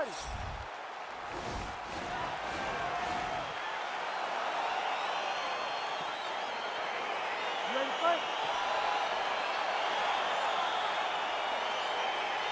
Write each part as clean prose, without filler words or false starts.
ready. You ready to fight?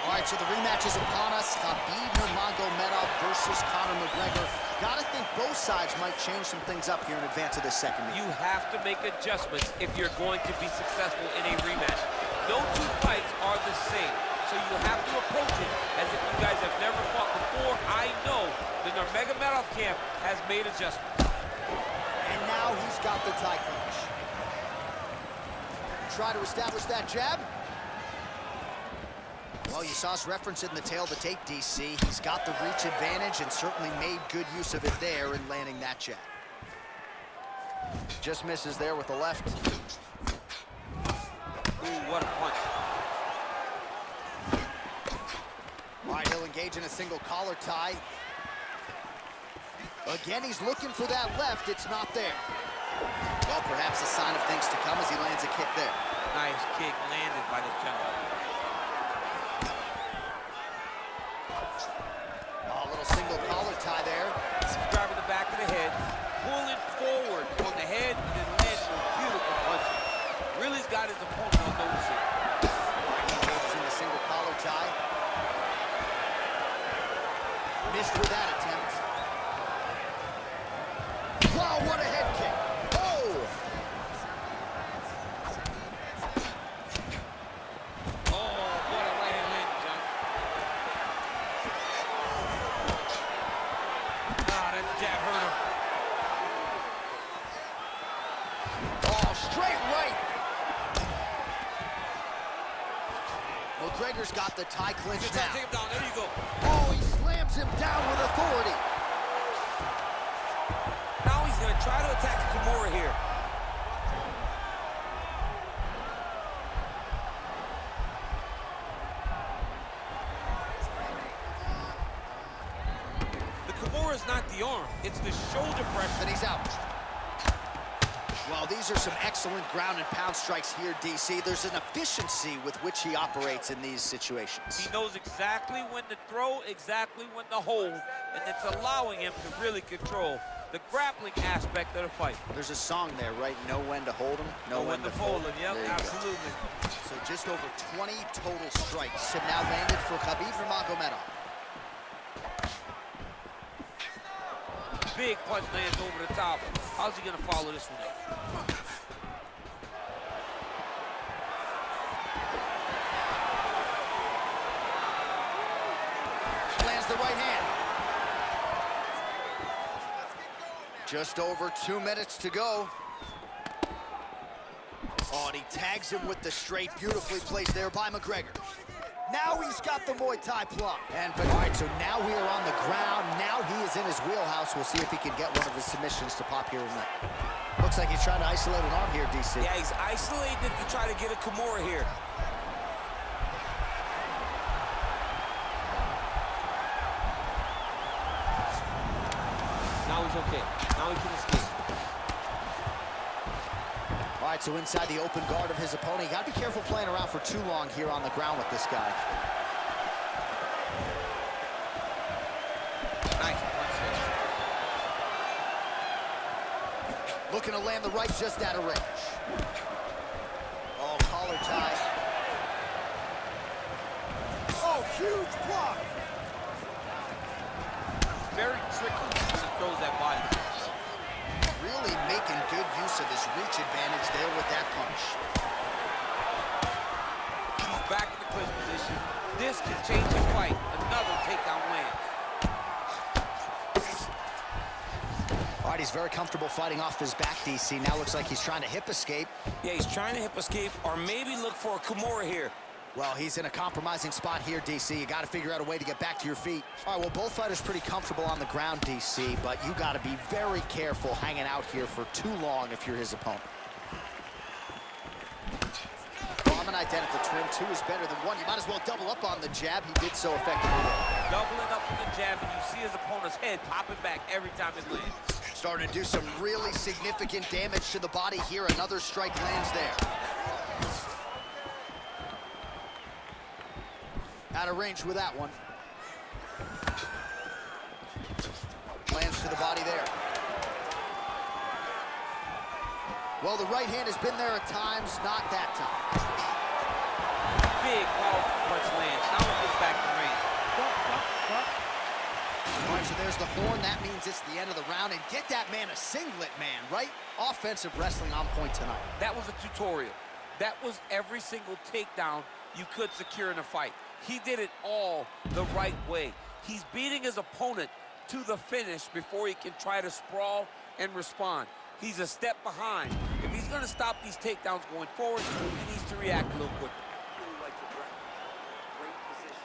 All right, so the rematch is upon us. Khabib Nurmagomedov versus Mcgregor. Gotta think both sides might change some things up here in advance of this second meeting. You have to make adjustments if you're going to be successful in a rematch. No two fights are the same, so you have to approach it as if you guys have never fought before. I know the Nurmagomedov camp has made adjustments. And now he's got the tie clinch. Try to establish that jab. Well, you saw us referencing the tail to tape, DC. He's got the reach advantage and certainly made good use of it there in landing that jab. Just misses there with the left. Ooh, what a punch. All right, he'll engage in a single collar tie. Again, he's looking for that left. It's not there. Well, perhaps a sign of things to come as he lands a kick there. Nice kick landed by the gentleman. Single collar tie there. Grabbing the back of the head, pulling forward on the head, and then landing a beautiful punch. Really's got his opponent on notice here. He engages in the single collar tie. Missed with that attempt. Wow, what a head kick. Oh! Mcgregor's got the tie clinch now. Take him down. There you go. Oh, he slams him down with authority. Now he's going to try to attack Kimura here. The Kimura is not the arm. It's the shoulder pressure. And he's out. Well, these are some excellent ground and pound strikes here, DC. There's an efficiency with which he operates in these situations. He knows exactly when to throw, exactly when to hold, and it's allowing him to really control the grappling aspect of the fight. There's a song there, right? Know when to hold him, know when to fold him. Yep, absolutely. So just over 20 total strikes have now landed for Khabib Nurmagomedov. Big punch lands over the top. How's he gonna follow this one up? Lands the right hand. Just over 2 minutes to go. Oh, and he tags him with the straight, beautifully placed there by Mcgregor. Now he's got the Muay Thai plug. All right, so now we are on the ground. Now he is in his wheelhouse. We'll see if he can get one of his submissions to pop here tonight. Looks like he's trying to isolate an arm here, DC. Yeah, he's isolating it to try to get a Kimura here. Now he's okay. Now he can escape. All right, so inside the open guard of his opponent. You got to be careful playing around for too long here on the ground with this guy. Nice. Looking to land the right just out of range. Oh, collar tie. Oh, huge block. Very tricky when he throws that body. Really making good use of his reach advantage there with that punch. He's back in the clinch position. This can change the fight. Another takedown lands. All right, he's very comfortable fighting off his back, DC. Now looks like he's trying to hip escape. Yeah, he's trying to hip escape or maybe look for a Kimura here. Well, he's in a compromising spot here, DC. You got to figure out a way to get back to your feet. All right, well, both fighters pretty comfortable on the ground, DC, but you got to be very careful hanging out here for too long if you're his opponent. Well, I'm an identical twin. 2 is better than 1. You might as well double up on the jab. He did so effectively there. Doubling up with the jab, and you see his opponent's head popping back every time it lands. Starting to do some really significant damage to the body here. Another strike lands there. Out of range with that one. Lands to the body there. Well, the right hand has been there at times, not that time. Big, powerful punch lands. Now it gets back to range. All right, so there's the horn. That means it's the end of the round. And get that man a singlet, man, right? Offensive wrestling on point tonight. That was a tutorial. That was every single takedown you could secure in a fight. He did it all the right way. He's beating his opponent to the finish before he can try to sprawl and respond. He's a step behind. If he's going to stop these takedowns going forward, he needs to react a little quicker. Really like the ground. Great positions.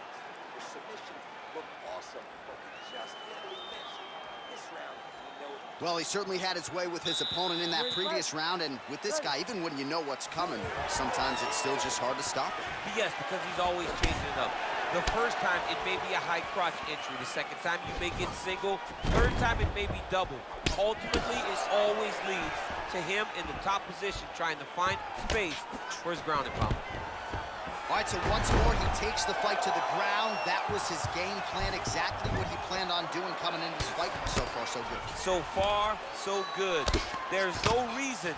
The submission looked awesome, but he just barely missed. This round, we know it. Well, he certainly had his way with his opponent in that previous round, and with this guy, even when you know what's coming, sometimes it's still just hard to stop it. Yes, because he's always changing it up. The first time, it may be a high crotch entry. The second time, you may get single. Third time, it may be double. Ultimately, it always leads to him in the top position, trying to find space for his ground and pound. All right, so once more, he takes the fight to the ground. That was his game plan, exactly what he planned on doing coming into this fight. So far, so good. So far, so good. There's no reason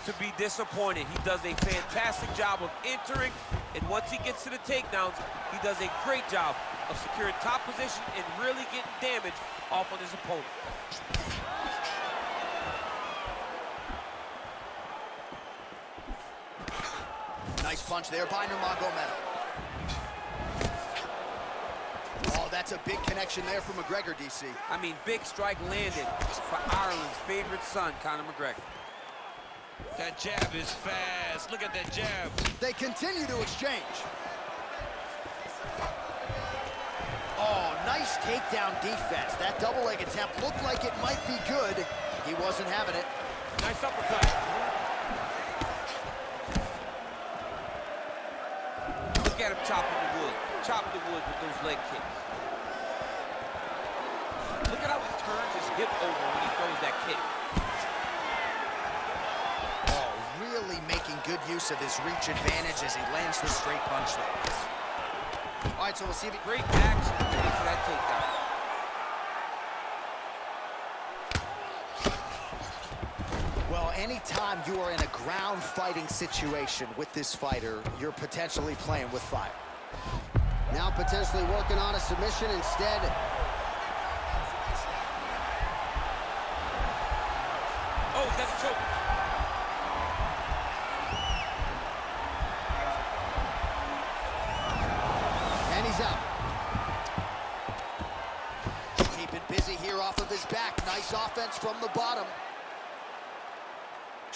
to be disappointed. He does a fantastic job of entering, and once he gets to the takedowns, he does a great job of securing top position and really getting damage off on his opponent. Nice punch there by Mcgregor. Oh, that's a big connection there for Mcgregor, DC. I mean, big strike landed for Ireland's favorite son, Conor McGregor. That jab is fast. Look at that jab. They continue to exchange. Oh, nice takedown defense. That double leg attempt looked like it might be good. He wasn't having it. Nice uppercut. Look at him chopping the wood. Chop the wood with those leg kicks. Look at how he turns his hip over when he throws that kick. Oh, really making good use of his reach advantage as he lands the straight punch there. All right, so we'll see if he... Great action for that takedown. Well, anytime you are in a ground fighting situation with this fighter, you're potentially playing with fire. Now potentially working on a submission instead. Oh, he's got the choke. And he's out. Keeping busy here off of his back. Nice offense from the bottom.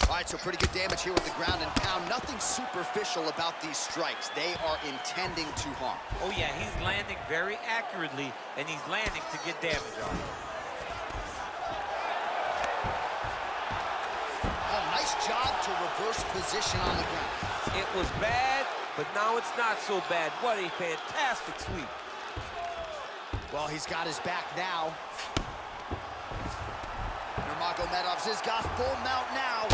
All right, so pretty good damage here with the ground and pound. Nothing superficial about these strikes. They are intending to harm. Oh, yeah, he's landing very accurately, and he's landing to get damage on. Oh, nice job to reverse position on the ground. It was bad, but now it's not so bad. What a fantastic sweep. Well, he's got his back now. Nurmagomedov's has got full mount now.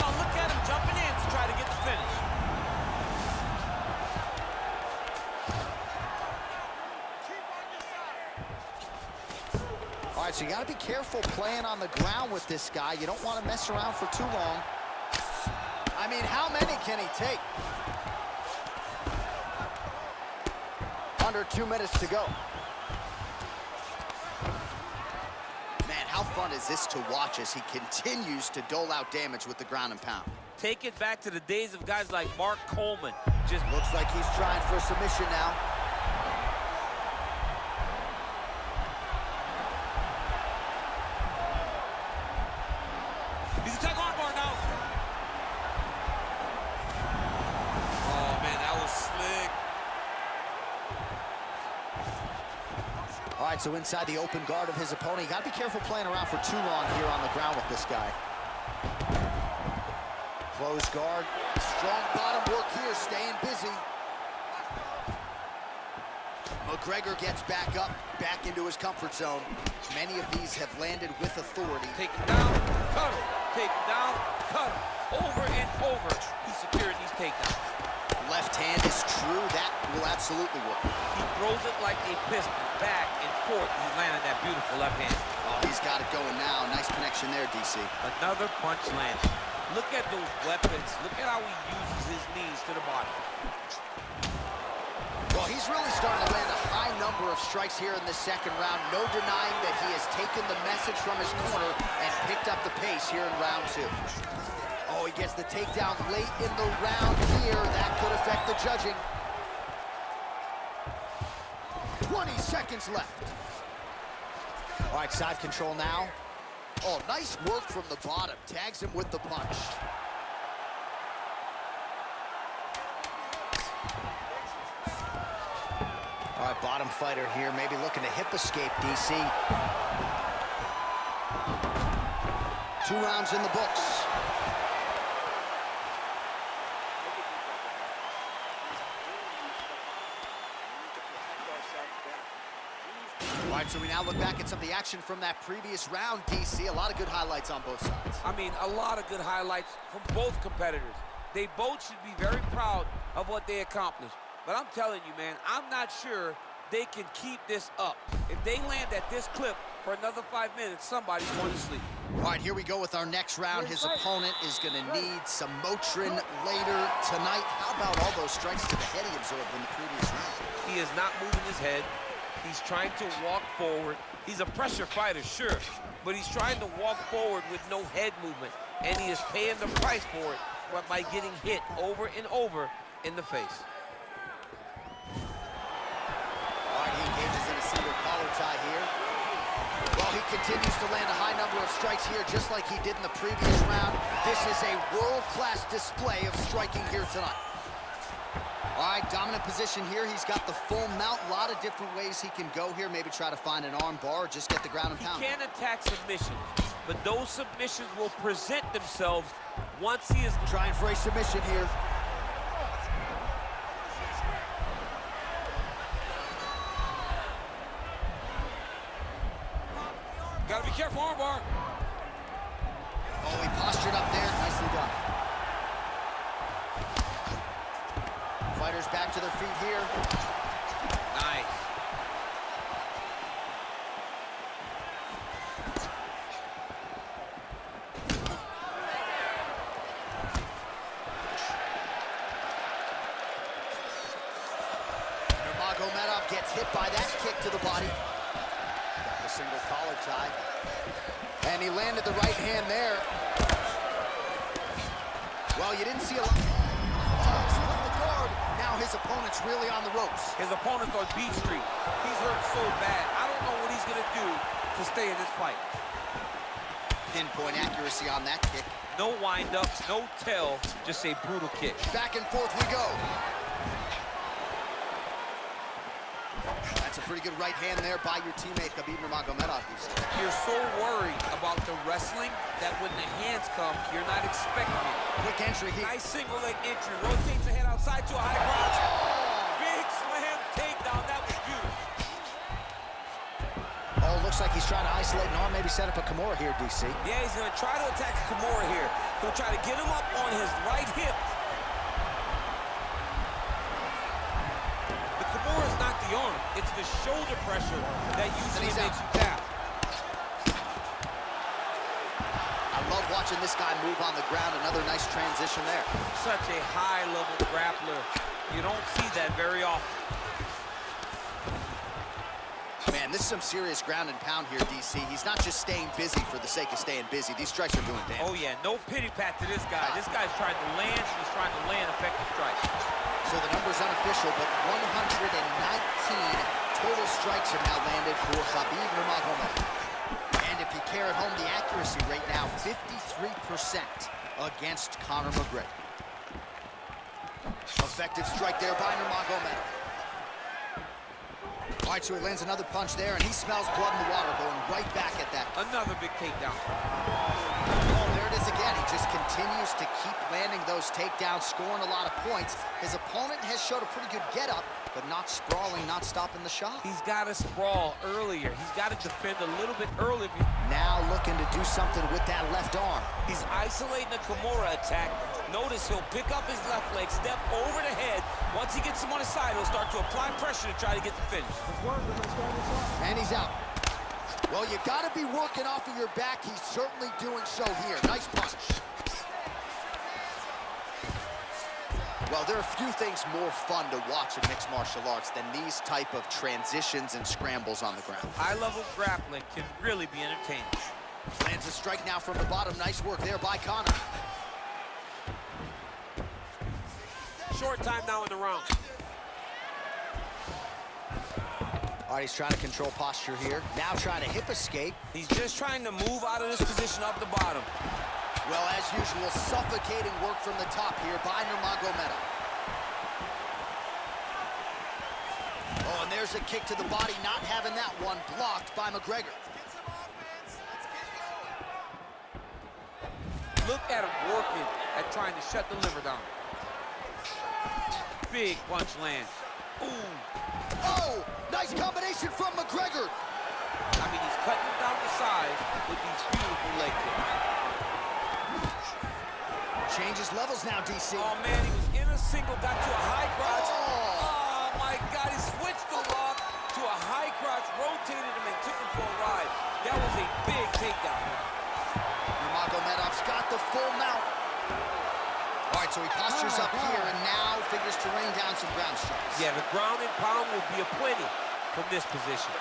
Oh, look at him jumping in to try to get the finish. All right, so you got to be careful playing on the ground with this guy. You don't want to mess around for too long. I mean, how many can he take? Under 2 minutes to go. Man, how fun is this to watch as he continues to dole out damage with the ground and pound? Take it back to the days of guys like Mark Coleman. Just Looks like he's trying for a submission now. he's a tag armbar now. Oh, man, that was slick. All right, so inside the open guard of his opponent. You got to be careful playing around for too long here on the ground with this guy. Close guard. Strong bottom work here, staying busy. Mcgregor gets back up, back into his comfort zone. Many of these have landed with authority. Take him down, cut him. Take him down, cut him. Over and over, he's securing these takedowns. left hand is true. That will absolutely work. He throws it like a pistol, back and forth. He's landing that beautiful left hand. Oh, he's got it going now. Nice connection there, DC. Another punch landed. Look at those weapons. Look at how he uses his knees to the body. Well, he's really starting to land a high number of strikes here in the second round. No denying that he has taken the message from his corner and picked up the pace here in round 2. Oh, he gets the takedown late in the round here. That could affect the judging. 20 seconds left. All right, side control now. Oh, nice work from the bottom. Tags him with the punch. All right, bottom fighter here, maybe looking to hip escape, DC. 2 rounds in the books. All right, so we now look back at some of the action from that previous round, DC. A lot of good highlights on both sides. I mean, a lot of good highlights from both competitors. They both should be very proud of what they accomplished. But I'm telling you, man, I'm not sure they can keep this up. If they land at this clip for another 5 minutes, somebody's going to sleep. All right, here we go with our next round. His opponent is going to need some Motrin later tonight. How about all those strikes to the head he absorbed in the previous round? He is not moving his head. He's trying to walk forward. He's a pressure fighter, sure, but he's trying to walk forward with no head movement, and he is paying the price for it by getting hit over and over in the face. All right, he engages in a single collar tie here. Well, he continues to land a high number of strikes here, just like he did in the previous round. This is a world-class display of striking here tonight. All right, dominant position here. He's got the full mount. A lot of different ways he can go here. Maybe try to find an arm bar or just get the ground and pound. He can attack submissions, but those submissions will present themselves once he is trying for a submission here. Gotta be careful, arm bar. Oh, he postured up there. Nicely done. Fighters back to their feet here. Nice. Nurmagomedov gets hit by that kick to the body. Got the single collar tie. And he landed the right hand there. Well, you didn't see a lot. Oh, split the guard. Now his opponent's really on the ropes. His opponent's on beat street. He's hurt so bad. I don't know what he's gonna do to stay in this fight. Pinpoint accuracy on that kick. No wind-ups, no tell, just a brutal kick. Back and forth we go. That's a pretty good right hand there by your teammate, Khabib Nurmagomedov. You're so worried about the wrestling that when the hands come, you're not expecting it. Quick entry here. Nice single leg entry. Rotates the head outside to a high crotch. Big slam takedown. That was beautiful. Oh, looks like he's trying to isolate an arm, maybe set up a Kimura here, DC. Yeah, he's going to try to attack Kimura here. He'll try to get him up on his right hip. The Kimura is not the arm. It's the shoulder pressure that usually makes you tap. I love watching this guy move on the ground. Another nice transition there. Such a high-level grappler. You don't see that very often. Man, this is some serious ground and pound here, DC. He's not just staying busy for the sake of staying busy. These strikes are doing damage. Oh, yeah. No pity pat to this guy. This guy's trying to land. He's trying to land effective strikes. So the number's unofficial, but 119 total strikes are now landed for Khabib Nurmagomedov. And if you care at home, the accuracy rate now 53% against Conor McGregor. Effective strike there by Nurmagomedov. All right, so he lands another punch there, and he smells blood in the water, going right back at that. Another big takedown. Oh, there it is again. He just continues to keep landing those takedowns, scoring a lot of points. His opponent has showed a pretty good get-up, but not sprawling, not stopping the shot. He's got to sprawl earlier. He's got to defend a little bit earlier. Now looking to do something with that left arm. He's isolating the Kimura attack Notice he'll pick up his left leg, step over the head. Once he gets him on his side, he'll start to apply pressure to try to get the finish. And he's out. Well, you gotta be working off of your back. He's certainly doing so here. Nice punch. Well, there are a few things more fun to watch in mixed martial arts than these type of transitions and scrambles on the ground. High-level grappling can really be entertaining. Lands a strike now from the bottom. Nice work there by Conor. Short time now in the round. All right, he's trying to control posture here. Now trying to hip escape. He's just trying to move out of this position up the bottom. Well, as usual, suffocating work from the top here by Mcgregor. Oh, and there's a kick to the body, not having that one blocked by Mcgregor. Look at him working at trying to shut the liver down. Big punch lands. Ooh. Oh, nice combination from Mcgregor. I mean, he's cutting down the size with these beautiful leg kicks. Changes levels now, DC. Oh, man, he was in a single, got to a high crotch. Oh. Oh, my God, he switched the lock to a high crotch, rotated him, and took him for a ride. That was a big takedown. Nurmagomedov's got the full mount. All right, so he postures up here and now figures to rain down some ground strikes. Yeah, the ground and pound will be aplenty from this position.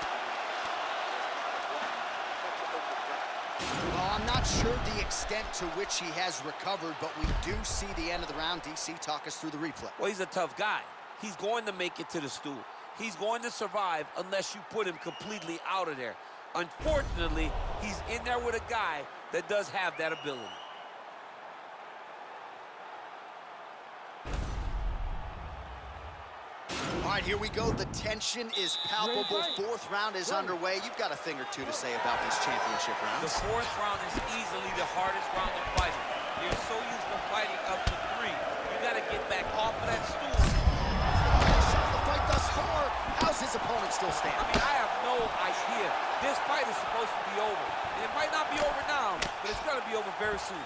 Well, I'm not sure the extent to which he has recovered, but we do see the end of the round. DC, talk us through the replay. Well, he's a tough guy. He's going to make it to the stool. He's going to survive unless you put him completely out of there. Unfortunately, he's in there with a guy that does have that ability. All right, here we go. The tension is palpable. Fourth round is underway. You've got a thing or two to say about these championship rounds. The fourth round is easily the hardest round of fighting. You're so used to fighting up to 3. You got to get back off of that stool. The fight thus far. How's his opponent still I standing? mean, I have no idea. This fight is supposed to be over. And it might not be over now, but it's going to be over very soon.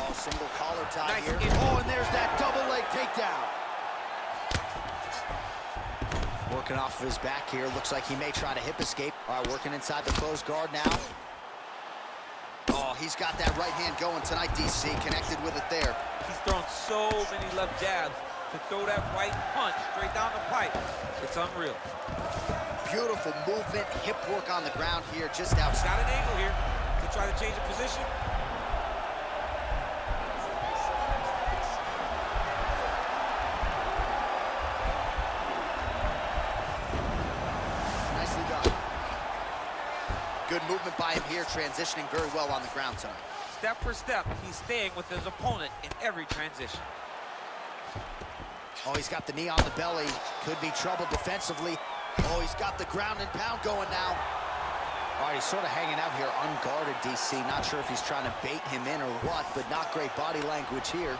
Oh, single collar tie Nice here. in. Oh, and there's that double leg takedown. Working off of his back here. Looks like he may try to hip escape. All right, working inside the closed guard now. Oh, he's got that right hand going tonight, DC. Connected with it there. He's thrown so many left jabs to throw that right punch straight down the pipe. It's unreal. Beautiful movement, hip work on the ground here, just outside. Got an angle here to try to change the position. Nicely done. Good movement by him here, transitioning very well on the ground tonight. Step for step, he's staying with his opponent in every transition. Oh, he's got the knee on the belly. Could be trouble defensively. Oh, he's got the ground and pound going now. All right, he's sort of hanging out here unguarded, DC. Not sure if he's trying to bait him in or what, but not great body language here.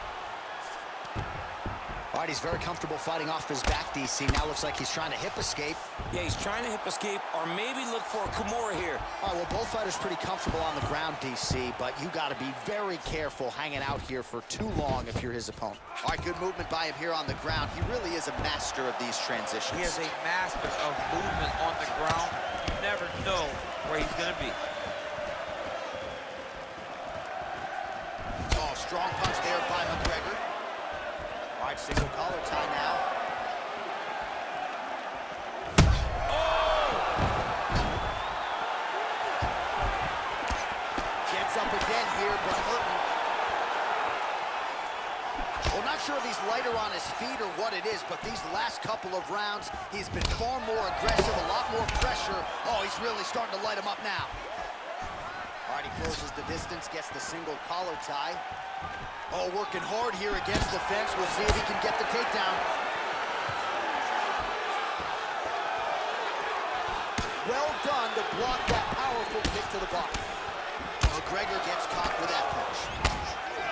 All right, he's very comfortable fighting off his back, DC. Now looks like he's trying to hip escape. Yeah, he's trying to hip escape or maybe look for a Kimura here. All right, well, both fighters pretty comfortable on the ground, DC, but you got to be very careful hanging out here for too long if you're his opponent. All right, good movement by him here on the ground. He really is a master of these transitions. He is a master of movement on the ground. You never know where he's going to be. Oh, strong punch there by Mcgregor. All right, single collar tie now. Gets up again here, but hurting. Well, not sure if he's lighter on his feet or what it is, but these last couple of rounds, he's been far more aggressive, a lot more pressure. Oh, he's really starting to light him up now. All right, he closes the distance, gets the single collar tie. Oh, working hard here against the fence. We'll see if he can get the takedown. Well done to block that powerful kick to the body. Mcgregor gets caught with that punch.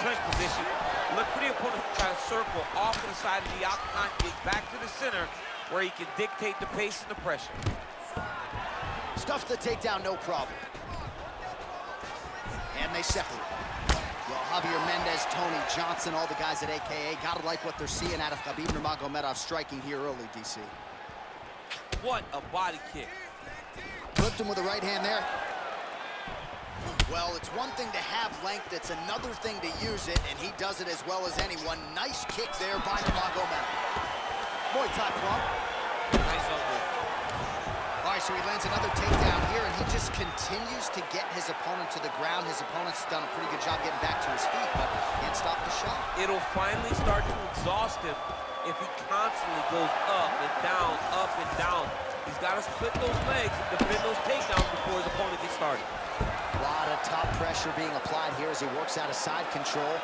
Clinch position. Look for the opponent to try to circle off to the side of the octagon, get back to the center where he can dictate the pace and the pressure. Stuffs the takedown, no problem. And they separate. Well, Javier Mendez, Tony Johnson, all the guys at AKA. Gotta like what they're seeing out of Khabib Nurmagomedov striking here early, DC. What a body kick. Flipped him with the right hand there. Well, it's one thing to have length, it's another thing to use it, and he does it as well as anyone. Nice kick there by Nurmagomedov. Muay Thai plump. Nice elbow. All right, so he lands another takedown here, and he just continues to get his opponent to the ground. His opponent's done a pretty good job getting back to his feet, but can't stop the shot. It'll finally start to exhaust him if he constantly goes up and down, up and down. He's got to split those legs and defend those takedowns before his opponent gets started. A lot of top pressure being applied here as he works out of side control.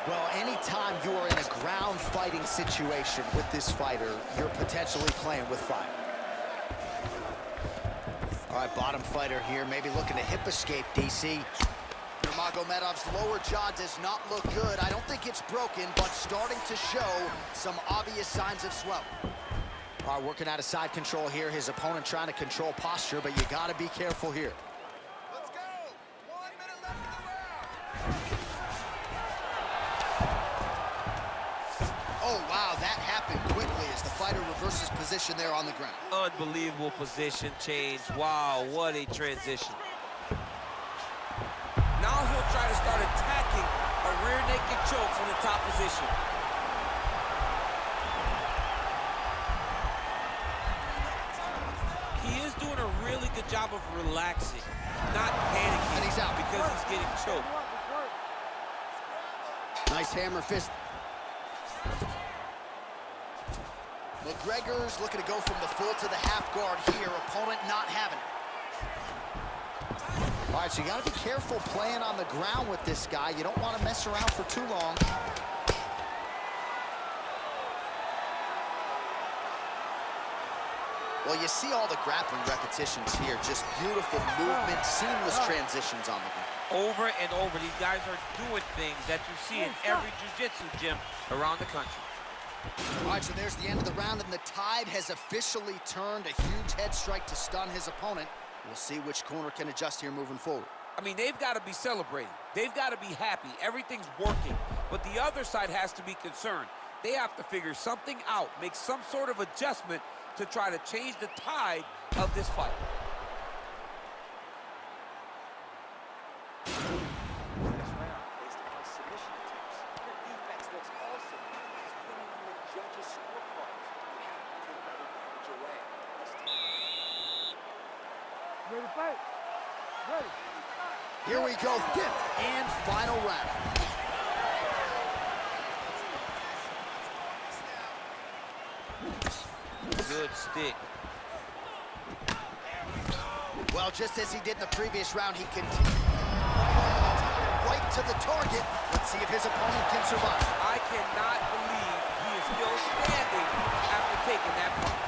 Well, anytime you are in a ground fighting situation with this fighter, you're potentially playing with fire. All right, bottom fighter here, maybe looking to hip escape, DC. Nurmagomedov's lower jaw does not look good. I don't think it's broken, but starting to show some obvious signs of swelling. All right, working out of side control here. His opponent trying to control posture, but you got to be careful here. Let's go. 1 minute left in the round. Oh, wow, that happened quickly as the fighter reverses position there on the ground. Unbelievable position change. Wow, what a transition. Now he'll try to start attacking a rear naked choke from the top position. He is doing a really good job of relaxing, not panicking. And he's out. Because he's getting choked. Nice hammer fist. Mcgregor's looking to go from the full to the half guard here. Opponent not having it. All right, so you got to be careful playing on the ground with this guy. You don't want to mess around for too long. Well, you see all the grappling repetitions here. Just beautiful movement, seamless transitions on the ground. Over and over, these guys are doing things that you see in every jiu-jitsu gym around the country. All right, so there's the end of the round, and the tide has officially turned. A huge head strike to stun his opponent. We'll see which corner can adjust here moving forward. I mean, they've got to be celebrating. They've got to be happy. Everything's working. But the other side has to be concerned. They have to figure something out, make some sort of adjustment to try to change the tide of this fight. This round, based upon submission attempts, your defense looks awesome. It's winning on the judges' scorecards. You have to take that advantage away. Ready to fight? Ready. Here we go, fifth and final round. Good stick. Well, just as he did in the previous round, he continued right to the target. Let's see if his opponent can survive. I cannot believe he is still standing after taking that punch.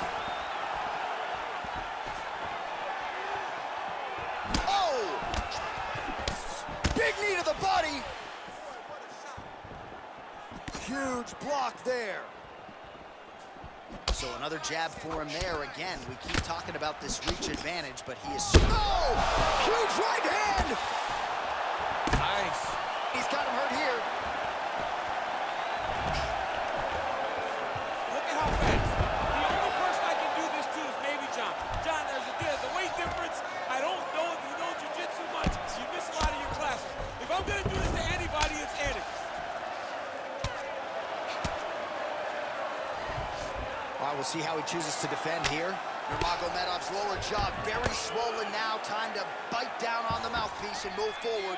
Oh! Big knee to the body. Huge block there. So another jab for him there. Again, we keep talking about this reach advantage, but he is... Oh! Huge right hand! Nice. He's got him hurt here. Look at how fast. The only person I can do this to is maybe John. John, there's a weight difference. I don't know if you know jiu-jitsu much. You miss a lot of your classes. If I'm going to do this to anybody, it's Eddie. All right, we'll see how he chooses to defend here. Nurmagomedov's lower jaw very swollen now. Time to bite down on the mouthpiece and move forward.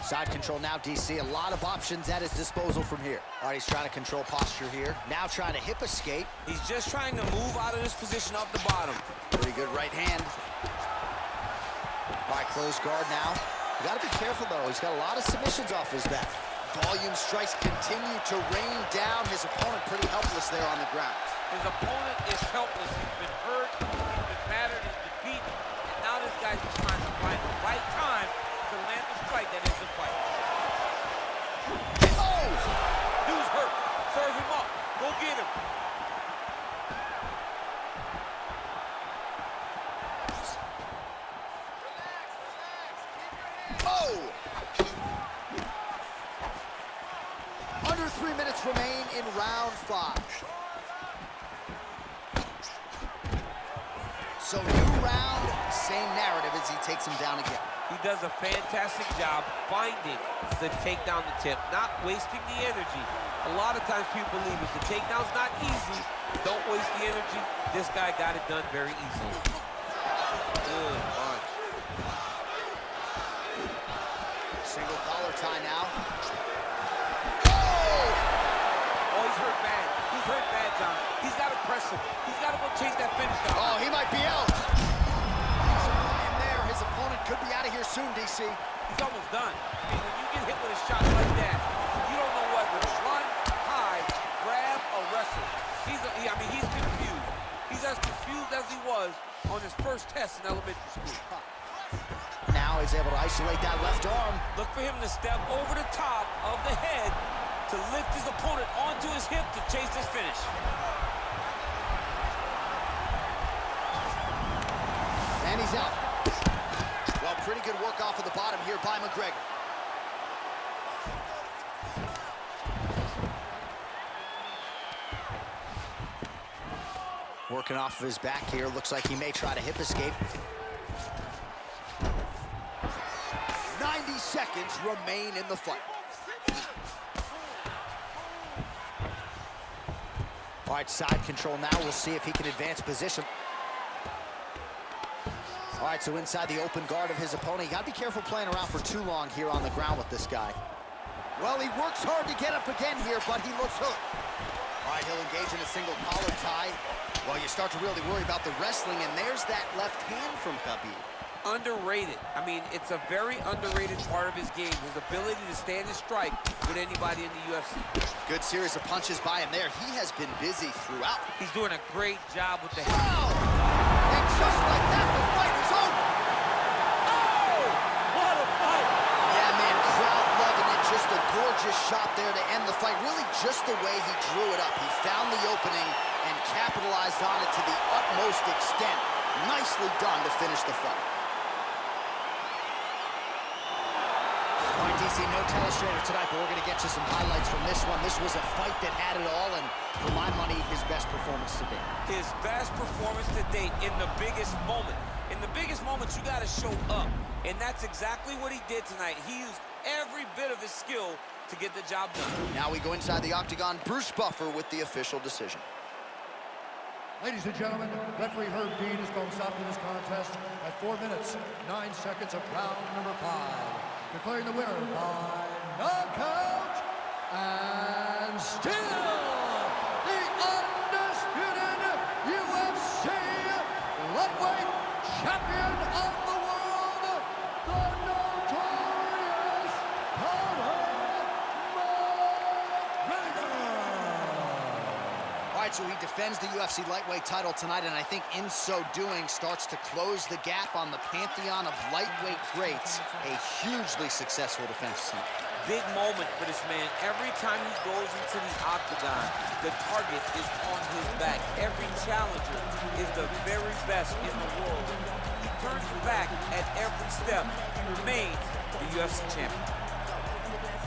Side control now, DC. A lot of options at his disposal from here. All right, he's trying to control posture here. Now trying to hip escape. He's just trying to move out of this position off the bottom. Pretty good right hand. All right, closed guard now. You got to be careful, though. He's got a lot of submissions off his back. Volume strikes continue to rain down. His opponent pretty helpless there on the ground. His opponent is helpless. He's been hurt, he's been battered, he's been beaten, and now this guy's just trying to find the right time to land the strike that is the fight. Oh! Dude's hurt. Serve him up. Go get him. Oh! minutes remain in round 5. So new round, same narrative as he takes him down again. He does a fantastic job finding the takedown to tip, not wasting the energy. A lot of times people believe if the takedown's not easy, don't waste the energy. This guy got it done very easily. Good punch. Single collar tie now. Oh, he's hurt bad. He's hurt bad, John. He's got to press him. He's got to go chase that finish down. Oh, he might be out. He's lying there. His opponent could be out of here soon, DC. He's almost done. I mean, when you get hit with a shot like that, you don't know whether to run, hide, grab, or wrestle. He's confused. He's as confused as he was on his first test in elementary school. Now he's able to isolate that left arm. Look for him to step over the top of the head to lift his opponent onto his hip to chase this finish. And he's out. Well, pretty good work off of the bottom here by Mcgregor. Working off of his back here. Looks like he may try to hip escape. 90 seconds remain in the fight. All right, side control now. We'll see if he can advance position. All right, so inside the open guard of his opponent. You gotta be careful playing around for too long here on the ground with this guy. Well, he works hard to get up again here, but he looks hooked. All right, he'll engage in a single collar tie. Well, you start to really worry about the wrestling, and there's that left hand from khabib. Underrated. I mean, it's a very underrated part of his game, his ability to stand and strike with anybody in the UFC. Good series of punches by him there. He has been busy throughout. He's doing a great job with the head. Wow! And just like that, the fight is over. Oh! What a fight! Yeah, man, crowd loving it. Just a gorgeous shot there to end the fight. Really just the way he drew it up. He found the opening and capitalized on it to the utmost extent. Nicely done to finish the fight. All right, DC, no telestrator tonight, but we're going to get you some highlights from this one. This was a fight that had it all, and for my money, his best performance to date. His best performance to date in the biggest moment. In the biggest moments, you got to show up, and that's exactly what he did tonight. He used every bit of his skill to get the job done. Now we go inside the octagon. Bruce Buffer with the official decision. Ladies and gentlemen, referee Herb Dean is going to stop this contest at 4 minutes, 9 seconds of round number 5. Declaring the winner by knockout and still the undisputed UFC lightweight champion of the world, the notorious All right, so he defends the UFC lightweight title tonight, and I think in so doing starts to close the gap on the pantheon of lightweight greats. A hugely successful defense tonight. Big moment for this man. Every time he goes into the octagon, the target is on his back. Every challenger is the very best in the world. He turns back at every step. He remains the UFC champion.